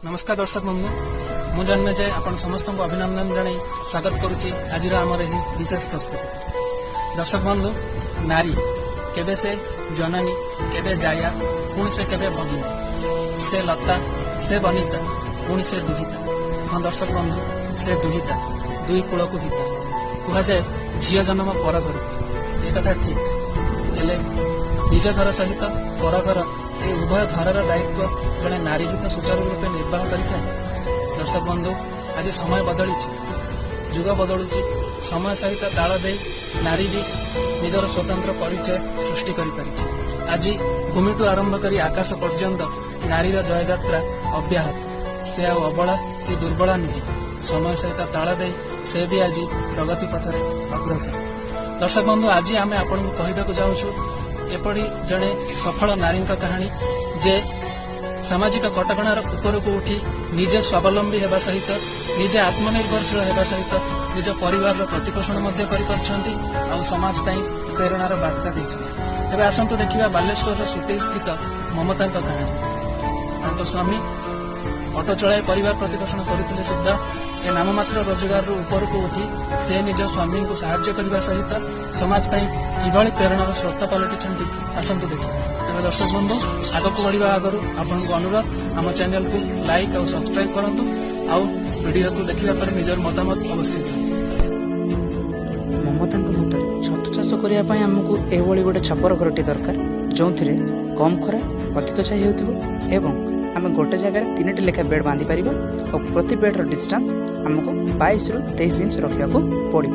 नमस्कार दर्शक बंधु मु जन्मेजय आपण समस्त अभिनंदन जन स्वागत करुच्ची आज आमर यह विशेष प्रस्तुति। दर्शक बंधु नारी केबे से जननी केबे जाया पुणी से केबे भगिनी से लता से बनिता पुणी से दुहिता। हाँ दर्शक बंधु से दुहिता दुई कूल को हिता कह जाए झील जन्म पर घर ये कथा ठीक हेले निज घर सहित पर घर ये उभय घर दायित्व जड़े नारी ही तो सुचारू रूपे निर्वाह करें। दर्शक बंधु आज समय बदली जुग बदलुची समय सहित ताल दे नारी भी निजर स्वतंत्र परिचय सृष्टि कर आज भूमिठू आरंभ कर आकाश पर्यंत नारीर जय यात्रा अब्याहत से अबला कि दुर्बला नुहे समय सहित ताल दे से भी आज प्रगति पथरे अग्रसर। दर्शक बंधु आज आम आपन कहवाक जाऊँ एपरी जड़े सफल नारी कहानी जे सामाजिक कटकणार ऊपर को उठी निजे स्वावलंबी होगा सहित निजे आत्मनिर्भरशील होगा सहित निज परिवार प्रतिपोषण कर समाज प्रेरणार बार्ता देते। आसतु देखा बालेश्वर सुते स्थित ममता कहानी स्वामी ऑटो चलाई परिवार प्रतिपोषण करते सुधा ए नाममात्र रोजगार ऊपर को उठी से निज स्वामी को साहाय्य करने सहित समाज किभली प्रेरणार स्रोत पलटि आसतु देखा। तेज दर्शक बंधु आग को बढ़ा आगु आपण को अनुरोध आम चैनल को लाइक और सब्सक्राइब करंतु आउ वीडियो को देखिबा पर निजर मतामत अवश्य दियंतु। ममता मत छतु चाष करने आमको एभली गोटे छपर घरटी दरकार जो कम खरा अधिक छाई हो आम गोटे जगह 3टी लेखा बेड बांधि पार और प्रति बेड्र डिस्टेंस आमको 22 ରୁ 23 इंच रखा पड़ो।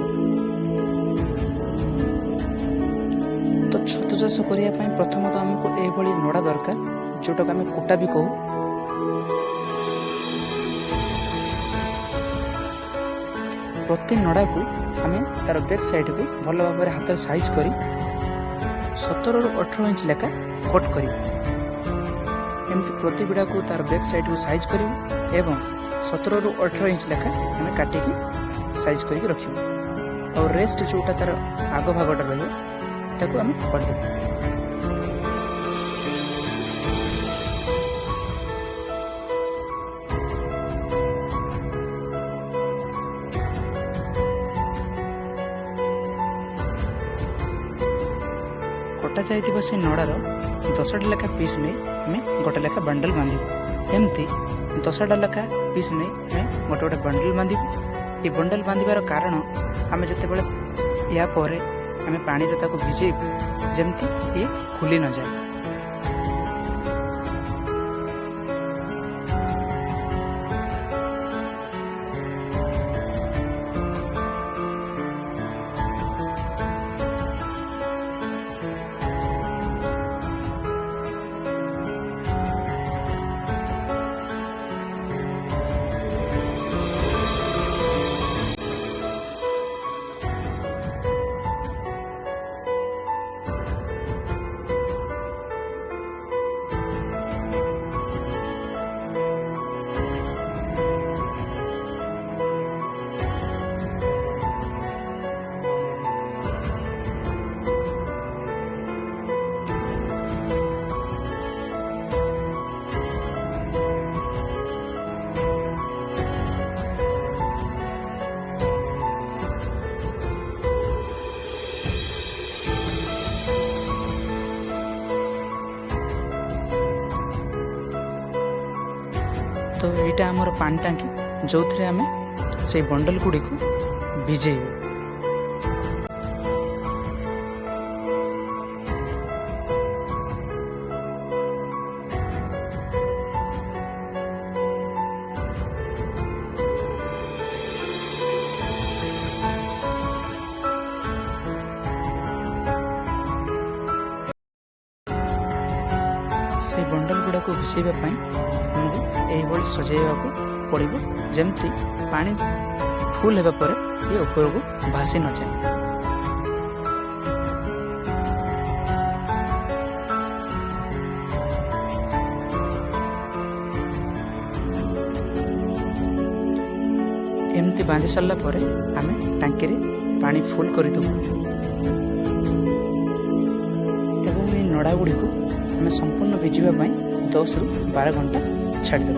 तो छतु चाष करने प्रथम तो आमको यह नड़ा दरकार जोटा आम कुटा भी कहू। प्रति नड़ा को आम तार बैक साइड को भल भाव हाथ साइज कर 17 ରୁ 18 इंच लेखा कट कर एमती प्रति बिड़ा को तार बैक साइड को साइज करूँ एवं 17 ରୁ 18 इंच लेखा आम काटिकी साइज करके रखू और रेस्ट जोटा तार आग भागटा रही आम करदे। कटा जाइथिबा से नड़ार 10टा लेखा पीस नहीं आम गोटे लेखा बंडल बांधु एमती 10टा लेखा पीस नहीं आम गोटे गोटे बंडल बांधु। ये बंडल बांधार कारण आम जिते या पर आम पानी भिजे जमती ये खुली न जाए। तो यहाँ आमर पानी टांकी जो थे आम से बंडल गुड़ी को भिजेबू। से बंडल गुड़ा को भिजेबा आमको यही सजाइवा पड़ो जमती पानी फुल होगा पर ये ऊपर को भासी न जाए। एमती बांधि सारा पर आम टांकी पानी फुल करदेबू एवं ये नड़ा गुड़ी को आम संपूर्ण भिजापी 10 ରୁ 12 घंटा छाड़देव।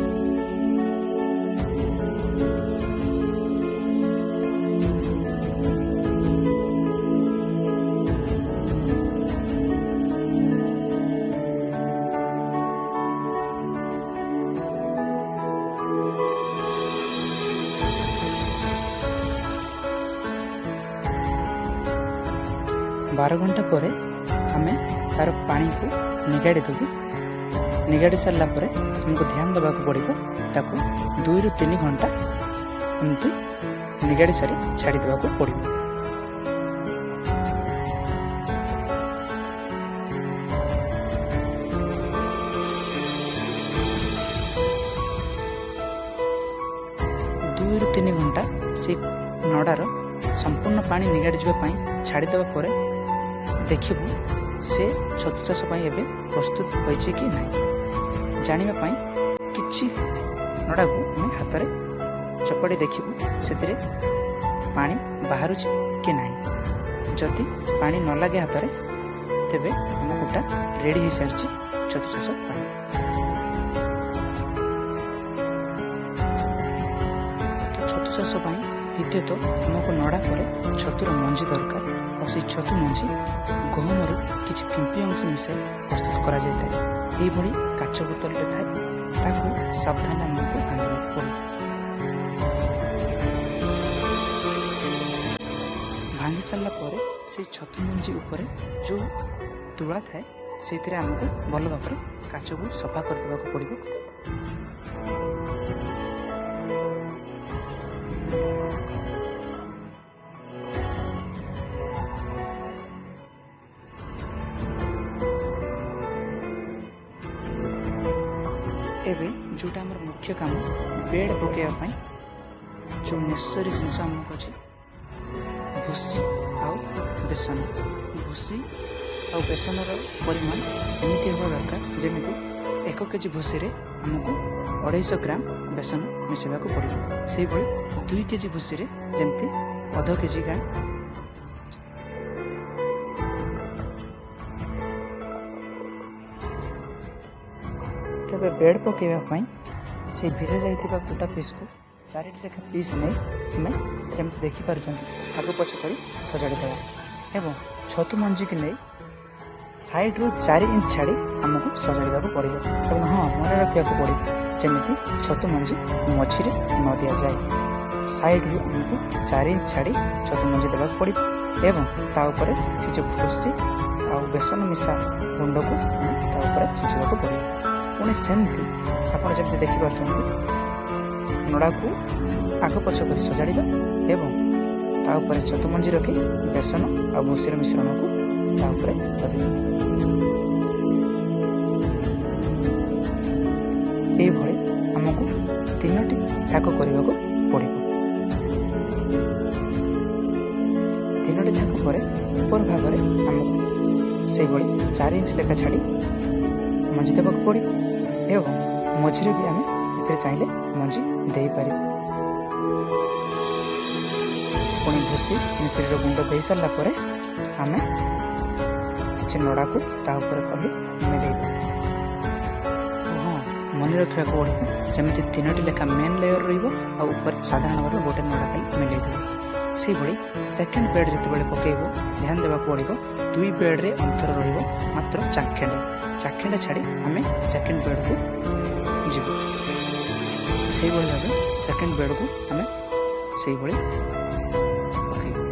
12 ଘଣ୍ଟା ପରେ ଆମେ ତାର ପାଣିକୁ ନିଗାଡ଼ି ଦେବୁ। ନିଗାଡ଼ି ସାରିଲା ପରେ ଆମକୁ ଧ୍ୟାନ ଦେବାକୁ ପଡ଼ିବ ତାକୁ 2ରୁ 3 ଘଣ୍ଟା ଏମିତି ନିଗାଡ଼ି ସାରି ଛାଡ଼ି ଦେବାକୁ ପଡ଼ିବ। ଦୁଇରୁ 3 ଘଣ୍ଟା ସେ ନଡ଼ାର ସମ୍ପୂର୍ଣ୍ଣ ପାଣି ନିଗାଡ଼ି ଯିବା ପାଇଁ ଛାଡ଼ିଦେବା ପରେ ଦେଖିବୁ ସେ ଛତୁ ଚାଷ ପାଇଁ ଏବେ ପ୍ରସ୍ତୁତ ହୋଇଛି କି ନାହିଁ। ଜାଣିବା ପାଇଁ କିଛି ନଡ଼ାକୁ ଆମେ ହାତରେ ଚପାଡ଼ି ଦେଖିବୁ ସେଥିରେ ପାଣି ବାହାରୁଛି କି ନାହିଁ। ଯଦି ପାଣି ନ ଲାଗେ ହାତରେ ତେବେ ଆମ କୁଟା ରେଡ଼ି ହୋଇସାରିଛି ଛତୁ ଚାଷ ପାଇଁ। ଛତୁ ଚାଷ ପାଇଁ ଦ୍ୱିତୀୟତଃ ଆମକୁ ନଡ଼ା ପରେ ଛତୁର ମଞ୍ଜି ଦରକାର ଆଉ ସେଇ ଛତୁ ମଞ୍ଜି ଗହମରୁ କିଛି ଫିମ୍ପି ଅଂଶ ମିଶାଇ ପ୍ରସ୍ତୁତ କରାଯାଇଥାଏ। ଏହିଭଳି କାଚ ବୋତଲରେ ଥାଏ, ତାକୁ ସାବଧାନ ଆମକୁ ଭାଙ୍ଗିବାକୁ ପଡ଼ିବ। ଭାଙ୍ଗି ସାରିଲା ପରେ ସେଇ ଛତୁ ମଞ୍ଜି ଉପରେ ଯେଉଁ ତୁଳା ଥାଏ ସେଇଥିରେ ଆମକୁ ଭଲ ଭାବରେ କାଚକୁ ସଫା କରିଦେବାକୁ ପଡ଼ିବ। ଏବେ ଯେଉଁଟା ଆମର ମୁଖ୍ୟ କାମ ବେଡ଼ ପକାଇବା ପାଇଁ ଯେଉଁ ନେସେସରୀ ଜିନିଷ ଆମକୁ ଅଛି ଭୁସି ଆଉ ବେସନ। ଭୁସି ଆଉ ବେସନର ପରିମାଣ ଏମିତି ହେବା ଦରକାର ଯେମିତି 1 କେଜି ଭୁସିରେ ଆମକୁ 250 ଗ୍ରାମ ବେସନ ମିଶାଇବାକୁ ପଡ଼ିବ। ସେହିଭଳି 2 କେଜି ଭୁସିରେ ଯେମିତି 0.5 କେଜି ଗ୍ରାମ। ତେବେ ବେଡ଼ ପକାଇବା ପାଇଁ ସେ ଭିଜା ଯାଇଥିବା କୁଟା ପିସ୍କୁ 4ଟି ଲେଖା ପିସ୍ ନେଇ ଆମେ ଯେମିତି ଦେଖିପାରୁଛନ୍ତି ଆଗ ପଛ କରି ସଜାଡ଼ି ଦେବା ଏବଂ ଛତୁ ମଞ୍ଜିକି ନେଇ ସାଇଡ଼ରୁ 4 ଇଞ୍ଚ ଛାଡ଼ି ଆମକୁ ସଜାଡ଼ିବାକୁ ପଡ଼ିବ। ଏବଂ ମନେ ରଖିବାକୁ ପଡ଼ିବ ଯେମିତି ଛତୁ ମଞ୍ଜି ମଝିରେ ନ ଦିଆଯାଏ। ସାଇଡ଼ରୁ ଆମକୁ 4 ଇଞ୍ଚ ଛାଡ଼ି ଛତୁ ମଞ୍ଜି ଦେବାକୁ ପଡ଼ିବ ଏବଂ ତା ଉପରେ ସେ ଯେଉଁ ଭୁସି ଆଉ ବେସନ ମିଶା ଗୁଣ୍ଡକୁ ତା ଉପରେ ଛିଞ୍ଚିବାକୁ ପଡ଼ିବ। ପୁଣି ସେମିତି ଆପଣ ଯେମିତି ଦେଖିପାରୁଛନ୍ତି ନଡ଼ାକୁ ଆଗ ପଛ କରି ସଜାଡ଼ିବା ଏବଂ ତା ଉପରେ ଛତୁ ମଞ୍ଜି ରଖି ବେସନ ଆଉ ଭୁସିର ମିଶ୍ରଣକୁ ତା ଉପରେ ଲଦିଦେବା। ଏଇଭଳି ଆମକୁ 3ଟି ଥାକ କରିବାକୁ ପଡ଼ିବ। 3ଟି ଥାକ ପରେ ଉପର ଭାଗରେ ଆମକୁ ସେଇଭଳି 4 ଇଞ୍ଚ ଲେଖା ଛାଡ଼ି ମଞ୍ଜି ଦେବାକୁ ପଡ଼ିବ ଏବଂ ମଝିରେ ବି ଆମେ ଏଥିରେ ଚାହିଁଲେ ମଞ୍ଜି ଦେଇପାରିବୁ। ପୁଣି ଭୁସି ମିଶ୍ରିର ଗୁଣ୍ଡ ଦେଇ ସାରିଲା ପରେ ଆମେ କିଛି ନଡ଼ାକୁ ତା ଉପରେ ଖୋଲି ଆମେ ଦେଇଦେବୁ। ମନେ ରଖିବାକୁ ପଡ଼ିବ ଯେମିତି 3ଟି ଲେଖା ମେନ୍ ଲେୟର ରହିବ ଆଉ ଉପରେ ସାଧାରଣ ଭାବେ ଗୋଟେ ନଡ଼ା ଖାଲି ମିଲେଇ ଦେବ। ସେହିଭଳି ସେକେଣ୍ଡ ବେଡ଼ ଯେତେବେଳେ ପକାଇବ ଧ୍ୟାନ ଦେବାକୁ ପଡ଼ିବ 2 ବେଡ଼ରେ ଅନ୍ତର ରହିବ ମାତ୍ର ଚାଖେଣ୍ଡେ ଛାଡ଼ି ଆମେ ସେକେଣ୍ଡ ବେଡ଼କୁ ଯିବୁ। ସେଇଭଳି ଭାବେ ସେକେଣ୍ଡ ବେଡ଼କୁ ଆମେ ସେଇଭଳି ପକାଇବୁ।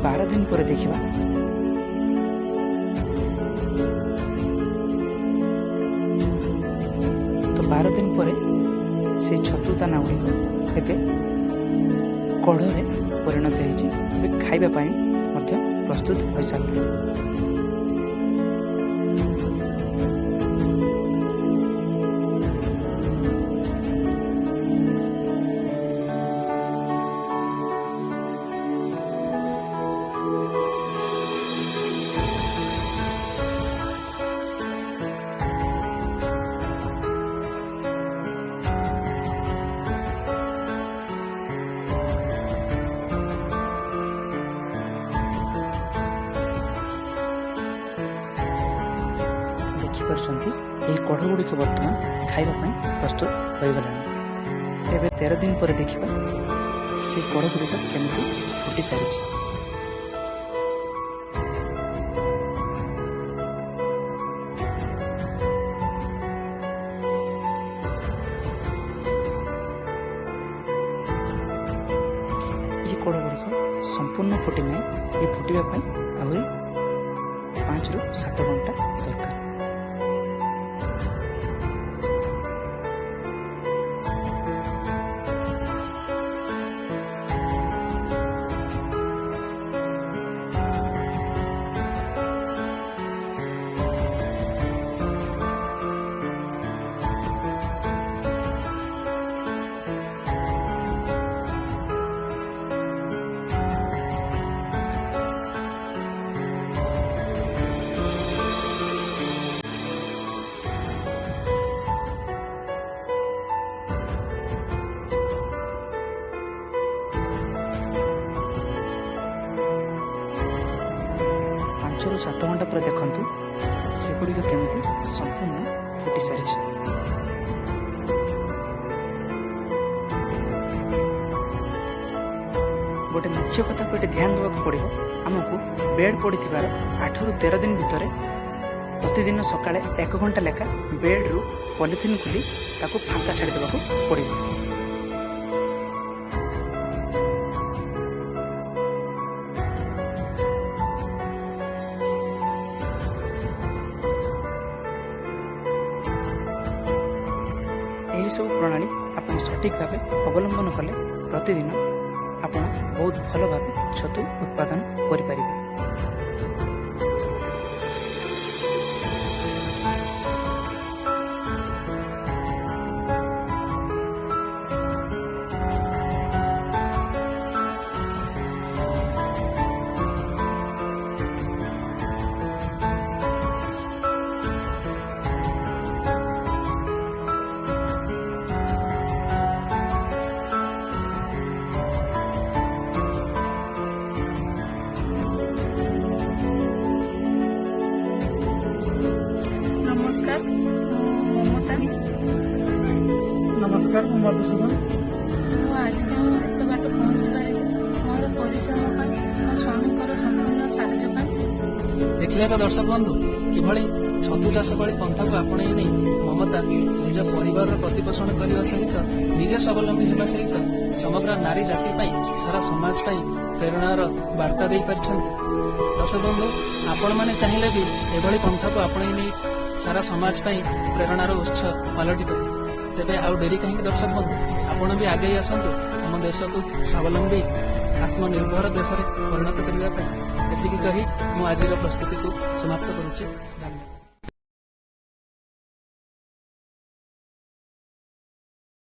12 दिन पर देखा तो 12 दिन पर से छतु दाना गुड़िक एवं कढ़े परिणत होती खाइबा प्रस्तुत हो सारे। देखिए कढ़ गुड़िक बर्तमान खाइबा प्रस्तुत हो गलानी। एवं 13 दिन पर देखा से कढ़ गुड़िक केମିତି फुटी सारी। ये कढ़ गुड़िक संपूर्ण फुटी ना, ये फुटवा आहरी 5 ରୁ 7 घंटा दरकार। ରୁ 7 घंटा पर देखंतु सेगुड़िक केमिति संपूर्ण फुटी सारी। गोटे मुख्य कथा को ध्यान देवाक पड़ो, आमको बेड पड़ी 8 ରୁ 13 दिन भितर प्रतिदिन सकाळे 1 घंटा लेखा बेड रु पॉलिथिन खुली ताको फांका छाड़ी देवाक पड़ो। सब प्रणाली आप सठिक भाव अवलंबन कले प्रतिदिन आप बहुत भल भाव छतु उत्पादन करें। नमस्कार मु मधुसूदन। आज एत बाट पहुंची पारि मोर परिश्रम मो स्वामी संपूर्ण साहाय्य। देखिले तो दर्शक बंधु किभଳି छतु चाष भली पंथा को आपणे नहीं ममता निज परिवार प्रतिपोषण करने सहित निजे स्वावलंबी होगा सहित समग्र नारी जाति पाई सारा समाज पाई प्रेरणार वार्ता दे पारिछन्ति। दर्शक बंधु आपण माने चाहिए भी एभली पंथा को आपणे नहीं सारा समाज पाई प्रेरणार उत्स पलटि पारे। तेबे आउ डेरी कहीं दर्शक बंधु आपण भी आगे आसतु आम देश को स्वावलंबी आत्मनिर्भर देश में परिणत करने एति कही मु आज प्रस्तुति को समाप्त करुच्ची। धन्यवाद।